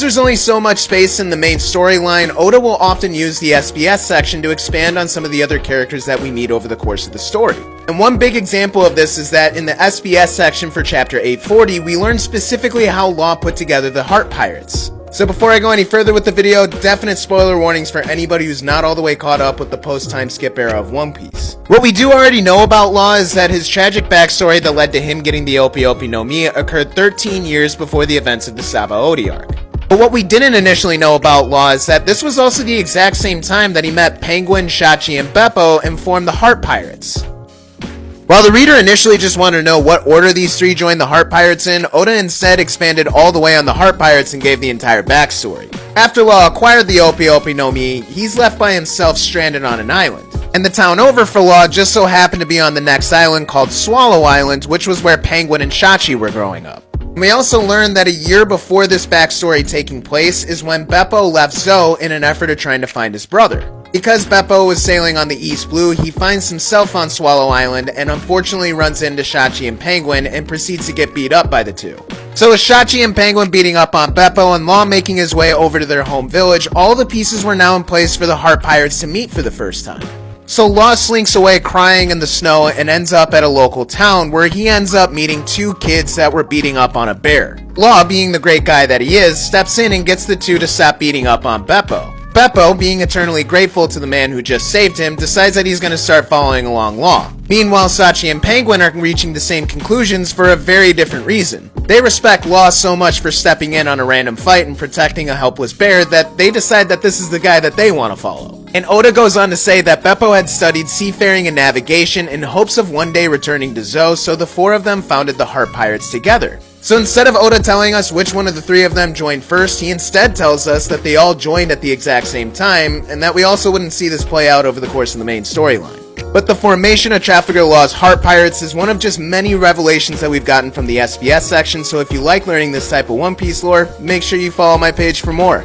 There's only so much space in the main storyline, Oda will often use the SBS section to expand on some of the other characters that we meet over the course of the story. And one big example of this is that in the SBS section for chapter 840, we learn specifically how Law put together the Heart Pirates. So before I go any further with the video, definite spoiler warnings for anybody who's not all the way caught up with the post-time skip era of One Piece. What we do already know about Law is that his tragic backstory that led to him getting the Opi Opi no Mi occurred 13 years before the events of the Sabaody arc. But what we didn't initially know about Law is that this was also the exact same time that he met Penguin, Shachi, and Beppo and formed the Heart Pirates. While the reader initially just wanted to know what order these three joined the Heart Pirates in, Oda instead expanded all the way on the Heart Pirates and gave the entire backstory. After Law acquired the Opi Opi no Mi, he's left by himself stranded on an island. And the town over for Law just so happened to be on the next island called Swallow Island, which was where Penguin and Shachi were growing up. We also learned that a year before this backstory taking place is when Beppo left Zou in an effort of trying to find his brother. Because Beppo was sailing on the East Blue, he finds himself on Swallow Island and unfortunately runs into Shachi and Penguin and proceeds to get beat up by the two. So with Shachi and Penguin beating up on Beppo and Law making his way over to their home village, all the pieces were now in place for the Heart Pirates to meet for the first time. So Law slinks away crying in the snow and ends up at a local town where he ends up meeting two kids that were beating up on a bear. Law, being the great guy that he is, steps in and gets the two to stop beating up on Beppo. Beppo, being eternally grateful to the man who just saved him, decides that he's going to start following along Law. Meanwhile, Shachi and Penguin are reaching the same conclusions for a very different reason. They respect Law so much for stepping in on a random fight and protecting a helpless bear that they decide that this is the guy that they want to follow. And Oda goes on to say that Beppo had studied seafaring and navigation in hopes of one day returning to Zou, so the four of them founded the Heart Pirates together. So instead of Oda telling us which one of the three of them joined first, he instead tells us that they all joined at the exact same time, and that we also wouldn't see this play out over the course of the main storyline. But the formation of Trafalgar Law's Heart Pirates is one of just many revelations that we've gotten from the SBS section, so if you like learning this type of One Piece lore, make sure you follow my page for more.